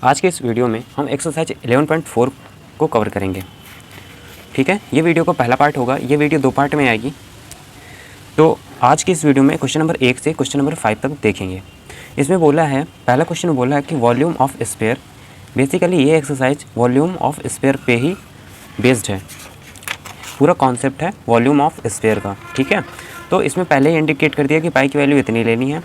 आज के इस वीडियो में हम एक्सरसाइज 11.4 को कवर करेंगे। ठीक है, ये वीडियो का पहला पार्ट होगा। ये वीडियो 2 पार्ट में आएगी। तो आज की इस वीडियो में क्वेश्चन नंबर 1 से क्वेश्चन नंबर 5 तक देखेंगे। इसमें बोला है, पहला क्वेश्चन बोला है कि वॉल्यूम ऑफ स्फीयर। बेसिकली ये एक्सरसाइज वॉल्यूम ऑफ स्फीयर पे ही बेस्ड है। पूरा कॉन्सेप्ट है वॉल्यूम ऑफ स्फीयर का। ठीक है, तो इसमें पहले ही इंडिकेट कर दिया कि पाई की वैल्यू इतनी लेनी है।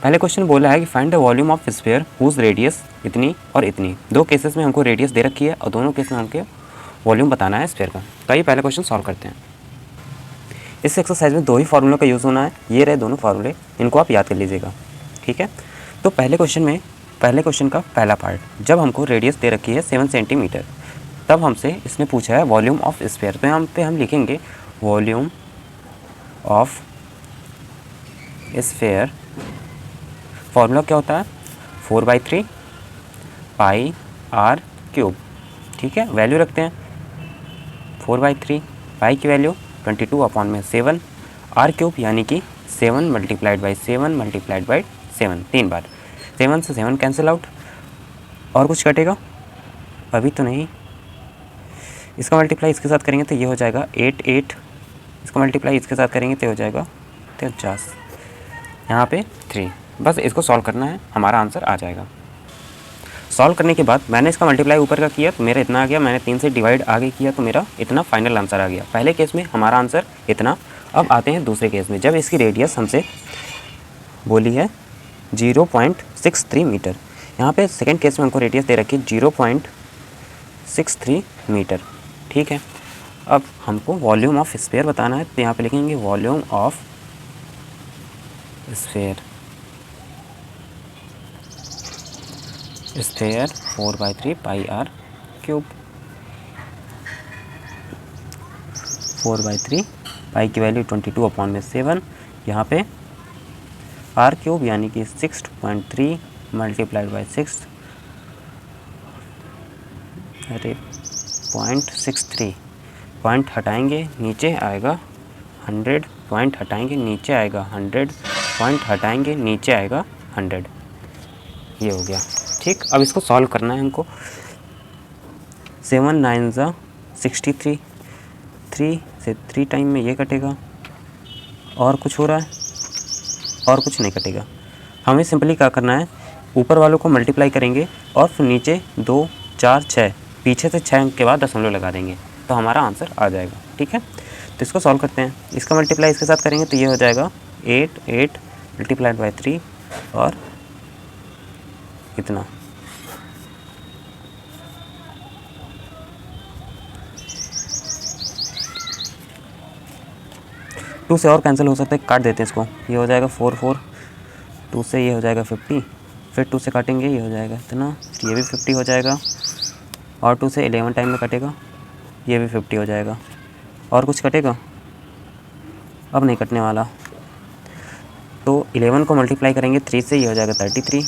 पहले क्वेश्चन बोला है कि find the volume of sphere whose radius इतनी और इतनी। दो केसेस में हमको रेडियस दे रखी है और दोनों केस में हमको वॉल्यूम बताना है स्फीयर का। तो ये पहला क्वेश्चन सॉल्व करते हैं। इस एक्सरसाइज में 2 ही फार्मूलों का यूज़ होना है। ये रहे दोनों फार्मूले, इनको आप याद कर लीजिएगा। ठीक है, तो पहले क्वेश्चन का पहला पार्ट, जब हमको रेडियस दे रखी है 7 सेंटीमीटर, तब हमसे इसने पूछा है वॉल्यूम ऑफ स्फीयर। तो यहाँ पे हम लिखेंगे वॉल्यूम ऑफ स्फीयर। फॉर्मूला क्या होता है? 4/3 पाई आर क्यूब। ठीक है, वैल्यू रखते हैं 4/3, पाई की वैल्यू 22/7, आर क्यूब यानी कि 7 मल्टीप्लाइड बाई 7 3 बार। 7 से 7 कैंसिल आउट। और कुछ कटेगा? अभी तो नहीं। इसका मल्टीप्लाई इसके साथ करेंगे तो ये हो जाएगा 8। इसका मल्टीप्लाई इसके साथ करेंगे तो हो जाएगा 49। यहाँ पे 3। बस इसको सॉल्व करना है, हमारा आंसर आ जाएगा। सॉल्व करने के बाद मैंने इसका मल्टीप्लाई ऊपर का किया तो मेरा इतना आ गया। मैंने 3 से डिवाइड आगे किया तो मेरा इतना फाइनल आंसर आ गया। पहले केस में हमारा आंसर इतना। अब आते हैं दूसरे केस में, जब इसकी रेडियस हमसे बोली है 0.63 मीटर। यहाँ पे सेकेंड केस में हमको रेडियस दे रखी है 0.63 मीटर। ठीक है, अब हमको वॉल्यूम ऑफ स्फीयर बताना है। तो यहाँ पे लिखेंगे volume of sphere 4/3 pi r cube. 4/3 pi की वैल्यू 22/7, यहाँ पे आर क्यूब यानी कि 6.3 मल्टीप्लाइड बाई 6, अरे 0.63। पॉइंट हटाएंगे नीचे आएगा 100, पॉइंट हटाएंगे नीचे आएगा 100, पॉइंट हटाएंगे नीचे आएगा 100। ये हो गया। ठीक, अब इसको सॉल्व करना है हमको। 7 9 ज़ा 63, 3 से 3 टाइम में ये कटेगा। और कुछ हो रहा है? और कुछ नहीं कटेगा। हमें सिंपली क्या करना है, ऊपर वालों को मल्टीप्लाई करेंगे और फिर नीचे 2 4 6, पीछे से 6 के बाद दशमलव लगा देंगे तो हमारा आंसर आ जाएगा। ठीक है, तो इसको सॉल्व करते हैं। इसका मल्टीप्लाई इसके साथ करेंगे तो ये हो जाएगा 8 मल्टीप्लाइड बाई 3 और इतना। टू से और कैंसिल हो सकता है, काट देते हैं इसको। ये हो जाएगा 4 2 से ये हो जाएगा 50, फिर 2 से काटेंगे ये हो जाएगा इतना, ये भी 50 हो जाएगा। और 2 से 11 टाइम में कटेगा, ये भी 50 हो जाएगा। और कुछ कटेगा? अब नहीं कटने वाला। तो 11 को मल्टीप्लाई करेंगे 3 से, ये हो जाएगा 33,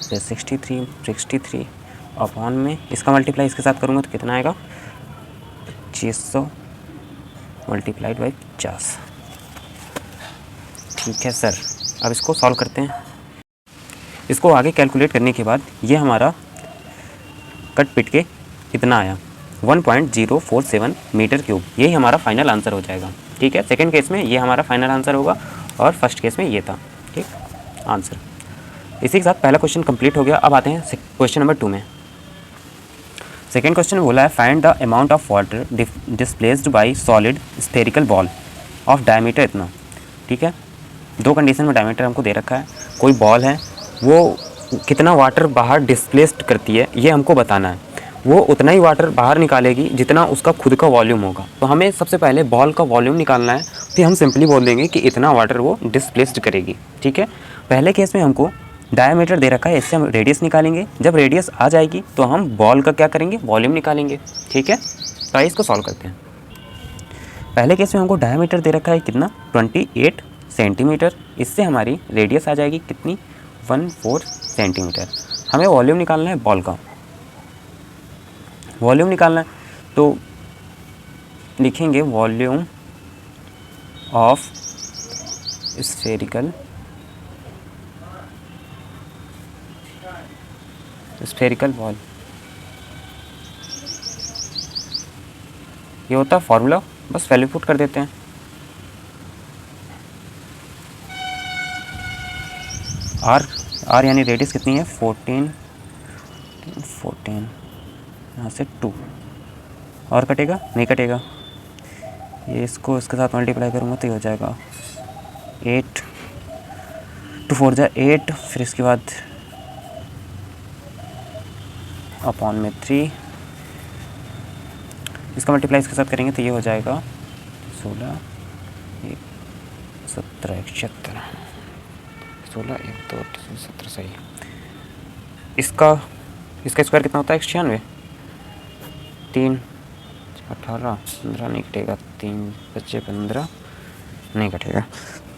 फिर 63 अपॉन में इसका मल्टीप्लाई इसके साथ करूँगा तो कितना आएगा? 2500 मल्टीप्लाइड बाई 50। ठीक है सर, अब इसको सॉल्व करते हैं। इसको आगे कैलकुलेट करने के बाद ये हमारा कट पिट के इतना आया 1.047 मीटर क्यूब। यही हमारा फाइनल आंसर हो जाएगा। ठीक है, सेकंड केस में ये हमारा फाइनल आंसर होगा और फर्स्ट केस में ये था। ठीक, आंसर। इसी के साथ पहला क्वेश्चन कंप्लीट हो गया। अब आते हैं क्वेश्चन नंबर 2 में। सेकेंड क्वेश्चन में बोला है find the amount of water displaced by solid spherical ball of diameter इतना। ठीक है, 2 कंडीशन में डायमीटर हमको दे रखा है। कोई बॉल है, वो कितना वाटर बाहर डिस्प्लेस्ड करती है ये हमको बताना है। वो उतना ही वाटर बाहर निकालेगी जितना उसका खुद का वॉल्यूम होगा। तो हमें सबसे पहले बॉल का वॉल्यूम निकालना है। फिर हम सिंपली बोल देंगे कि इतना वाटर वो डिस्प्लेस्ड करेगी। ठीक है, पहले केस में हमको डायमीटर दे रखा है, इससे हम रेडियस निकालेंगे। जब रेडियस आ जाएगी तो हम बॉल का क्या करेंगे? वॉल्यूम निकालेंगे। ठीक है, तो आइए इसको सॉल्व करते हैं। पहले केस में हमको डायमीटर दे रखा है कितना? 28 सेंटीमीटर। इससे हमारी रेडियस आ जाएगी कितनी? 14 सेंटीमीटर। हमें वॉल्यूम निकालना है बॉल का। वॉल्यूम निकालना है तो लिखेंगे volume of spherical spherical ball, ये होता है फॉर्मूला, बस वैल्यू पुट कर देते हैं। आर यानी रेडियस कितनी है 14 यहाँ से 2 और कटेगा नहीं कटेगा, ये इसको इसके साथ मल्टीप्लाई करूँगा तो ये हो जाएगा 8 2 4 जा 8, फिर इसके बाद अपॉन में 3, इसका मल्टीप्लाई इसके साथ करेंगे तो ये हो जाएगा 16 1 17 76 16 1 2 17 सही। इसका स्क्वायर कितना होता है 96, 3 18 15 नहीं कटेगा, 3 बच्चे 15 नहीं कटेगा।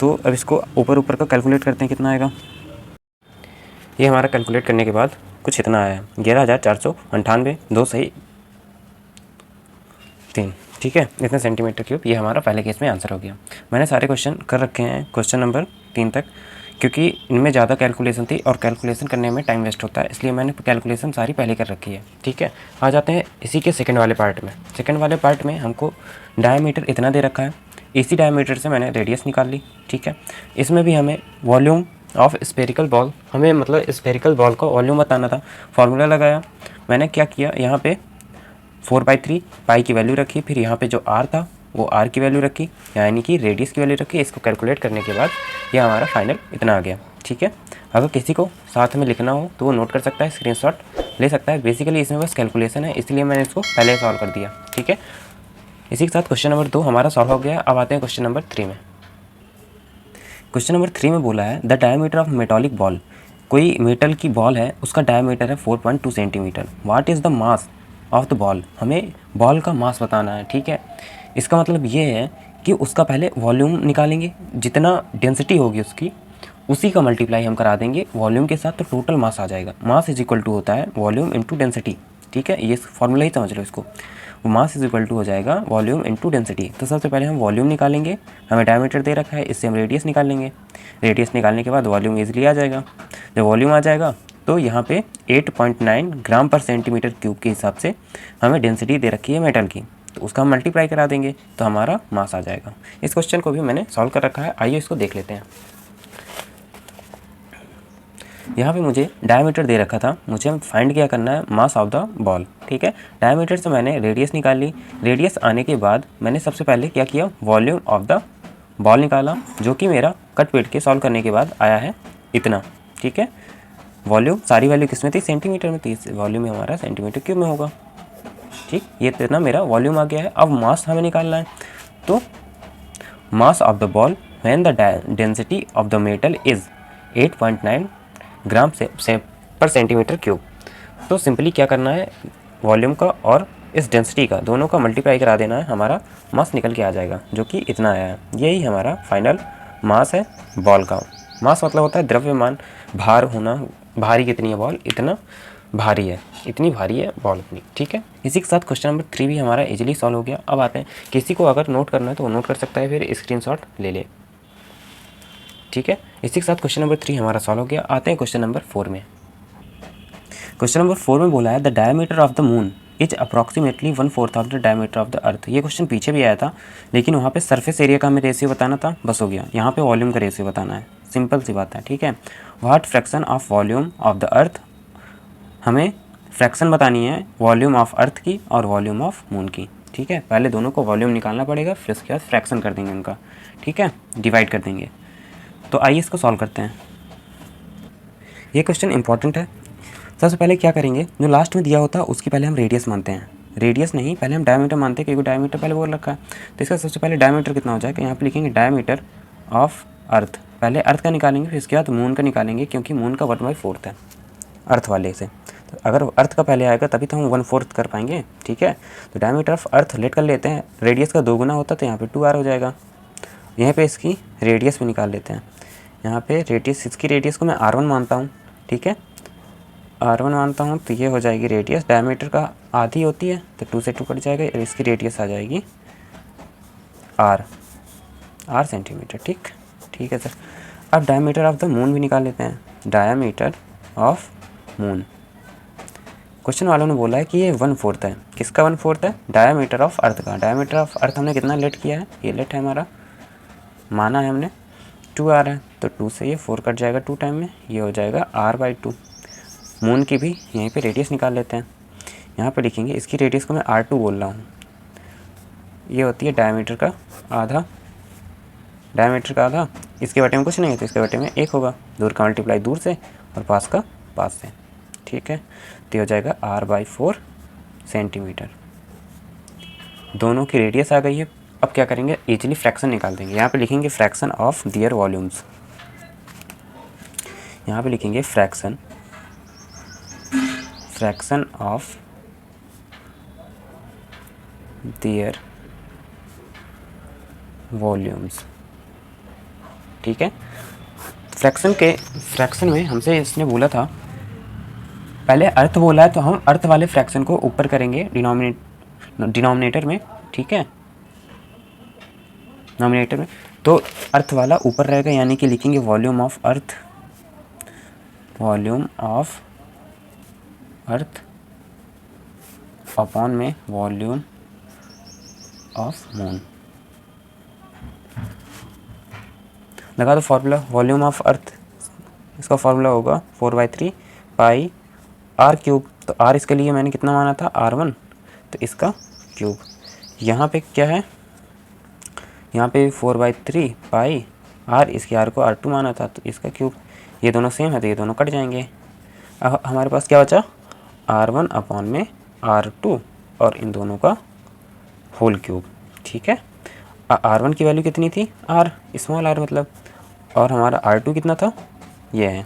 तो अब इसको ऊपर का कैलकुलेट करते हैं कितना आएगा। ये हमारा कैलकुलेट करने के बाद कुछ इतना आया 11,498, 2 सही 3, ठीक है, इतने सेंटीमीटर क्यूब। ये हमारा पहले केस में आंसर हो गया। मैंने सारे क्वेश्चन कर रखे हैं क्वेश्चन नंबर 3 तक, क्योंकि इनमें ज़्यादा कैलकुलेशन थी और कैलकुलेशन करने में टाइम वेस्ट होता है, इसलिए मैंने कैलकुलेशन सारी पहले कर रखी है, ठीक है। आ जाते हैं इसी के सेकंड वाले पार्ट में। सेकंड वाले पार्ट में हमको डायमीटर इतना दे रखा है, इसी डायमीटर से मैंने रेडियस निकाल ली, ठीक है। इसमें भी हमें वॉल्यूम ऑफ स्फेरिकल बॉल, हमें मतलब स्फेरिकल बॉल का वॉल्यूम बताना था। फार्मूला लगाया, मैंने क्या किया, यहाँ पे 4/3 पाई की वैल्यू रखी, फिर यहाँ पे जो आर था वो आर की वैल्यू रखी, यानी कि रेडियस की वैल्यू रखी। इसको कैलकुलेट करने के बाद ये हमारा फाइनल इतना आ गया, ठीक है। अगर किसी को साथ में लिखना हो तो वो नोट कर सकता है, स्क्रीनशॉट ले सकता है। बेसिकली इसमें बस कैलकुलेशन है, इसलिए मैंने इसको पहले सॉल्व कर दिया, ठीक है। इसी के साथ क्वेश्चन नंबर 2 हमारा सॉल्व हो गया। अब आते हैं क्वेश्चन नंबर 3 में। क्वेश्चन नंबर 3 में बोला है the diameter of metallic ball, कोई मेटल की बॉल है, उसका डायमीटर है 4.2 centimetre. What is the mass of the ball, हमें बॉल का मास बताना है, ठीक है। इसका मतलब ये है कि उसका पहले वॉल्यूम निकालेंगे, जितना डेंसिटी होगी उसकी उसी का मल्टीप्लाई हम करा देंगे वॉल्यूम के साथ, तो टोटल मास आ जाएगा। मास इज इक्वल टू होता है वॉल्यूम इंटू डेंसिटी, ठीक है, ये फॉर्मूला ही समझ लो इसको। मास इज इक्वल टू हो जाएगा वॉल्यूम इंटू डेंसिटी। तो सबसे पहले हम वॉल्यूम निकालेंगे, हमें डायमीटर दे रखा है, इससे हम रेडियस निकालेंगे। रेडियस निकालने के बाद वॉल्यूम ईजिली आ जाएगा। जब वॉल्यूम आ जाएगा तो यहाँ पे 8.9 ग्राम पर सेंटीमीटर क्यूब के हिसाब से हमें डेंसिटी दे रखी है मेटल की, तो उसका हम मल्टीप्लाई करा देंगे तो हमारा मास आ जाएगा। इस क्वेश्चन को भी मैंने सॉल्व कर रखा है, आइए इसको देख लेते हैं। यहाँ पे मुझे डायमीटर दे रखा था, मुझे फाइंड क्या करना है, मास ऑफ द बॉल, ठीक है। डायमीटर से मैंने रेडियस निकाल ली। रेडियस आने के बाद मैंने सबसे पहले क्या किया, वॉल्यूम ऑफ द बॉल निकाला, जो कि मेरा कट पेट के सॉल्व करने के बाद आया है इतना, ठीक है। वॉल्यूम सारी वैल्यू किस में थी, सेंटीमीटर में थी, वॉल्यूम हमारा सेंटीमीटर क्यूब में होगा, ठीक। ये इतना मेरा वॉल्यूम आ गया है। अब मास हमें निकालना है, तो mass of the ball when the density of the metal is 8.9 ग्राम से पर सेंटीमीटर क्यूब। तो सिंपली क्या करना है, वॉल्यूम का और इस डेंसिटी का दोनों का मल्टीप्लाई करा देना है, हमारा मास निकल के आ जाएगा, जो कि इतना आया है। यही हमारा फाइनल मास है बॉल का। मास मतलब होता है द्रव्यमान, भार होना, भारी कितनी है बॉल, इतना भारी है, इतनी भारी है बॉल इतनी, ठीक है। इसी के साथ क्वेश्चन नंबर 3 भी हमारा इजीली सॉल्व हो गया। अब आते हैं, किसी को अगर नोट करना है तो वो नोट कर सकता है, फिर स्क्रीनशॉट ले ले, ठीक है। इसी के साथ क्वेश्चन नंबर 3 हमारा सॉल्व हो गया। आते हैं क्वेश्चन नंबर 4 में। क्वेश्चन नंबर 4 में बोला है the diameter of the moon is approximately 1/4 of the diameter of the earth. ये क्वेश्चन पीछे भी आया था, लेकिन वहाँ पे सरफेस एरिया का हमें रेशियो बताना था, बस हो गया। यहाँ पे वॉल्यूम का रेशियो बताना है, सिंपल सी बात है, ठीक है। What fraction of volume of the earth, हमें फ्रैक्शन बतानी है वॉल्यूम ऑफ अर्थ की और वॉल्यूम ऑफ मून की, ठीक है। पहले दोनों को वॉल्यूम निकालना पड़ेगा, फिर उसके बाद फ्रैक्शन कर देंगे उनका, ठीक है, डिवाइड कर देंगे। तो आइए इसको सॉल्व करते हैं। ये क्वेश्चन इंपॉर्टेंट है। सबसे पहले क्या करेंगे, जो लास्ट में दिया होता है उसकी पहले हम रेडियस मानते हैं, रेडियस नहीं, पहले हम डायमीटर मानते हैं, क्योंकि डायमीटर पहले बोल रखा है। तो इसका सबसे पहले डायमीटर कितना हो जाएगा, यहाँ पे लिखेंगे डायमीटर ऑफ अर्थ। पहले अर्थ का निकालेंगे, फिर इसके बाद मून का निकालेंगे, क्योंकि मून का 1/4 है अर्थ वाले से। तो अगर अर्थ का पहले आएगा तभी तो हम 1/4 कर पाएंगे, ठीक है। तो डायमीटर ऑफ अर्थ लेट कर लेते हैं, रेडियस का 2 गुना होता तो यहाँ पे 2r हो जाएगा। यहाँ पे इसकी रेडियस भी निकाल लेते हैं। यहाँ पे रेडियस, इसकी रेडियस को मैं r1 मानता हूँ, ठीक है, r1 मानता हूँ, तो ये हो जाएगी रेडियस। डायमीटर का आधी होती है तो 2 से 2 कट जाएगा, और इसकी रेडियस आ जाएगी r सेंटीमीटर, ठीक है सर। अब डायमीटर ऑफ द मून भी निकाल लेते हैं, डायमीटर ऑफ मून, क्वेश्चन वालों ने बोला है कि ये 1/4 है। किसका 1/4 है? डायमीटर ऑफ अर्थ का। डायमीटर ऑफ अर्थ हमने कितना लेट किया है? ये लेट है हमारा, माना है हमने 2 आ रहा है, तो 2 से ये 4 कट जाएगा 2 टाइम में, ये हो जाएगा r/2। मून की भी यहीं पे रेडियस निकाल लेते हैं। यहाँ पे लिखेंगे, इसकी रेडियस को मैं r2 बोल रहा हूँ। ये होती है डायमीटर का आधा, डायमीटर का आधा। इसके बटे में कुछ नहीं है तो इसके बटे में 1 होगा, दूर का मल्टीप्लाई दूर से और पास का पास से, ठीक है। तो हो जाएगा r/4 सेंटीमीटर। दोनों की रेडियस आ गई है। अब क्या करेंगे, इजीली फ्रैक्शन निकाल देंगे। यहाँ पे लिखेंगे फ्रैक्शन ऑफ देयर वॉल्यूम्स। यहाँ पे लिखेंगे फ्रैक्शन ऑफ देयर वॉल्यूम्स, ठीक है। फ्रैक्शन में हमसे इसने बोला था, पहले अर्थ बोला है तो हम अर्थ वाले फ्रैक्शन को ऊपर करेंगे डिनोमिनेटर में, ठीक है। डिनोमिनेटर में तो अर्थ वाला ऊपर रहेगा, यानी कि लिखेंगे वॉल्यूम ऑफ अर्थ अपॉन में वॉल्यूम ऑफ मून। लगा दो फॉर्मूला, वॉल्यूम ऑफ अर्थ, इसका फॉर्मूला होगा 4/3 पाई r³। तो r इसके लिए मैंने कितना माना था? r1, तो इसका क्यूब। यहाँ पे क्या है, यहाँ पे 4/3 पाई r, इसके r को r2 माना था तो इसका क्यूब। ये दोनों सेम है तो ये दोनों कट जाएंगे। अब हमारे पास क्या बचा? r1 अपॉन में r2 और इन दोनों का होल क्यूब, ठीक है। r1 की वैल्यू कितनी थी? r, स्मॉल r मतलब, और हमारा r2 कितना था? ये है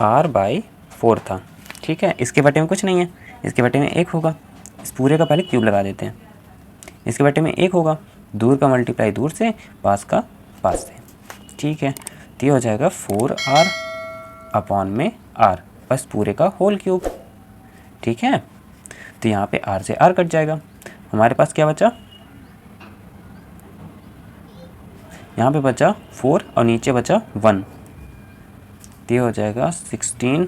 r/4 था, ठीक है। इसके बटे में कुछ नहीं है, इसके बटे में 1 होगा। इस पूरे का पहले क्यूब लगा देते हैं। इसके बटे में 1 होगा, दूर का मल्टीप्लाई दूर से, पास का पास से, ठीक है। तो ये हो जाएगा 4r अपॉन में r, बस पूरे का होल क्यूब, ठीक है। तो यहाँ पे r से r कट जाएगा। हमारे पास क्या बचा? यहाँ पे बचा 4 और नीचे बचा 1। तो ये हो जाएगा 16।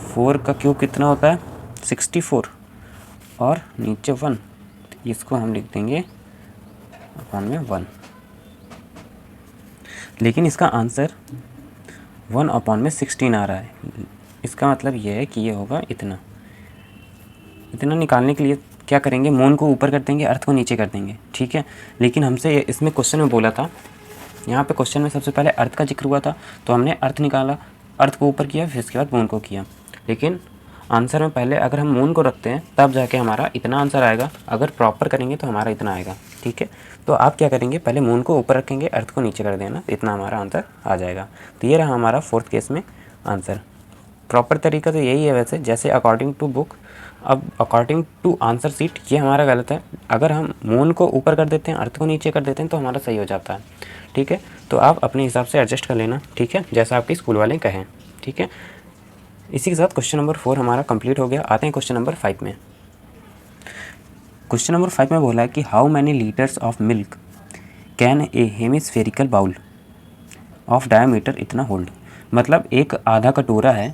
4 का क्यूब कितना होता है? 64 और नीचे 1, इसको हम लिख देंगे अपॉन में 1। लेकिन इसका आंसर 1 अपॉन में 16 आ रहा है। इसका मतलब ये है कि ये होगा इतना। इतना निकालने के लिए क्या करेंगे, मून को ऊपर कर देंगे, अर्थ को नीचे कर देंगे, ठीक है। लेकिन हमसे इसमें क्वेश्चन में बोला था, यहाँ पे क्वेश्चन में सबसे पहले अर्थ का जिक्र हुआ था तो हमने अर्थ निकाला, अर्थ को ऊपर किया, फिर इसके बाद मून को किया। लेकिन आंसर में पहले अगर हम मून को रखते हैं तब जाके हमारा इतना आंसर आएगा, अगर प्रॉपर करेंगे तो हमारा इतना आएगा, ठीक है। तो आप क्या करेंगे, पहले मून को ऊपर रखेंगे, अर्थ को नीचे कर देना, इतना हमारा आंसर आ जाएगा। तो ये रहा हमारा 4th केस में आंसर। प्रॉपर तरीका तो यही है वैसे, जैसे अकॉर्डिंग टू बुक। अब अकॉर्डिंग टू आंसर सीट ये हमारा गलत है। अगर हम मून को ऊपर कर देते हैं, अर्थ को नीचे कर देते हैं तो हमारा सही हो जाता है, ठीक है। तो आप अपने हिसाब से एडजस्ट कर लेना, ठीक है, जैसा आपके स्कूल वाले कहें, ठीक है। इसी के साथ क्वेश्चन नंबर 4 हमारा कंप्लीट हो गया। आते हैं क्वेश्चन नंबर 5 में। क्वेश्चन नंबर 5 में बोला है कि how many litres of milk can a hemispherical bowl of diameter इतना होल्ड। मतलब एक आधा कटोरा है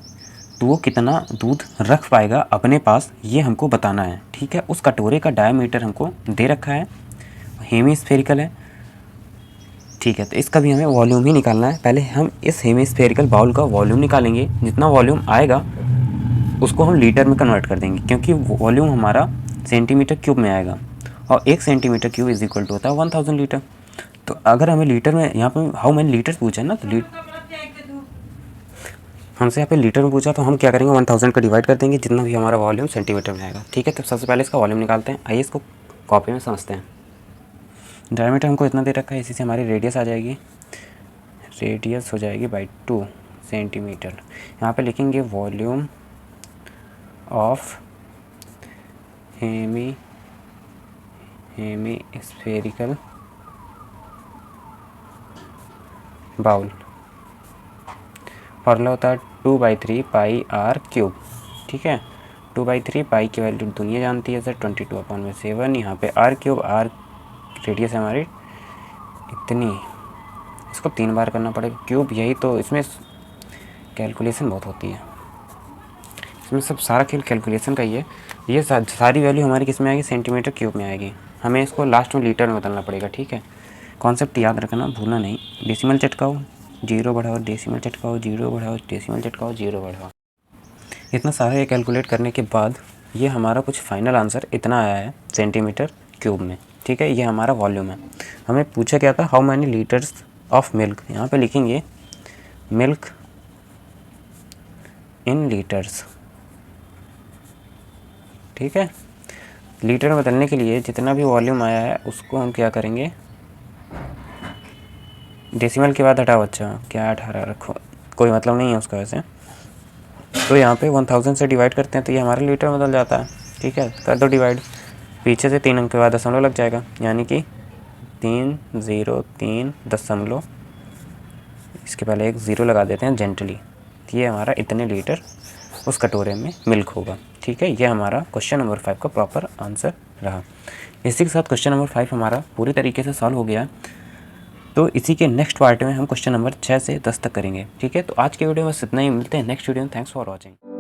तो वो कितना दूध रख पाएगा अपने पास, ये हमको बताना है, ठीक है। उस कटोरे का डायमीटर हमको दे रखा है, हेमिस्फेरिकल है, ठीक है। तो इसका भी हमें वॉल्यूम ही निकालना है। पहले हम इस हेमिस्फेरिकल बाउल का वॉल्यूम निकालेंगे, जितना वॉल्यूम आएगा उसको हम लीटर में कन्वर्ट कर देंगे, क्योंकि वॉल्यूम हमारा सेंटीमीटर क्यूब में आएगा और 1 centimetre cube is equal to होता है 1000 लीटर। तो अगर हमें लीटर में, यहाँ पे हाउ मैनी लीटर्स पूछा है ना, तो हमसे यहाँ पे लीटर में पूछा तो हम क्या करेंगे, 1000 का डिवाइड कर देंगे, जितना भी हमारा वॉल्यूम सेंटीमीटर में आएगा, ठीक है। तो सबसे पहले इसका वॉल्यूम निकालते हैं। आइए इसको कॉपी में समझते हैं। डायमीटर हमको इतना दे रखा है, इसी से हमारी रेडियस आ जाएगी, रेडियस हो जाएगी /2 सेंटीमीटर। यहाँ पे लिखेंगे volume of hemispherical bowl. Formula होता है 2/3 पाई r³, ठीक है। 2/3 पाई की वैल्यू दुनिया जानती है सर, 22/7। यहाँ पे r³, r रेडियस है हमारी इतनी, इसको 3 बार करना पड़ेगा क्यूब, यही तो इसमें कैलकुलेशन बहुत होती है, इसमें सब सारा खेल कैलकुलेशन का ही है। ये सारी वैल्यू हमारी किस में आएगी, सेंटीमीटर क्यूब में आएगी। हमें इसको लास्ट में लीटर में बदलना पड़ेगा, ठीक है। कॉन्सेप्ट याद रखना, भूलना नहीं। डेसिमल चटकाओ, 0 बढ़ाओ, डेसिमल चटकाओ, 0 बढ़ाओ, डेसिमल चटकाओ, 0 बढ़ाओ। इतना सारा ये कैलकुलेट करने के बाद ये हमारा कुछ फाइनल आंसर इतना आया है सेंटीमीटर क्यूब में, ठीक है। ये हमारा वॉल्यूम है। हमें पूछा क्या था, how many litres of milk. यहाँ पे लिखेंगे मिल्क इन लीटर्स, ठीक है। लीटर में बदलने के लिए जितना भी वॉल्यूम आया है उसको हम क्या करेंगे, डेसिमल के बाद हटाओ, अच्छा क्या 18 रखो, कोई मतलब नहीं है उसका वैसे। तो यहाँ पे 1000 से डिवाइड करते हैं तो ये हमारा लीटर में बदल जाता है, ठीक है। कर दो डिवाइड, पीछे से 3 अंक के बाद दशमलव लग जाएगा, यानी कि 303 इसके पहले एक 0 लगा देते हैं जेंटली। ये हमारा इतने लीटर उस कटोरे में मिल्क होगा, ठीक है। ये हमारा क्वेश्चन नंबर 5 का प्रॉपर आंसर रहा। इसी के साथ क्वेश्चन नंबर 5 हमारा पूरी तरीके से सॉल्व हो गया। तो इसी के नेक्स्ट पार्ट में हम क्वेश्चन नंबर 6 से 10 तक करेंगे, ठीक है। तो आज के वीडियो में बस इतना ही, मिलते हैं नेक्स्ट वीडियो में। Thanks for watching.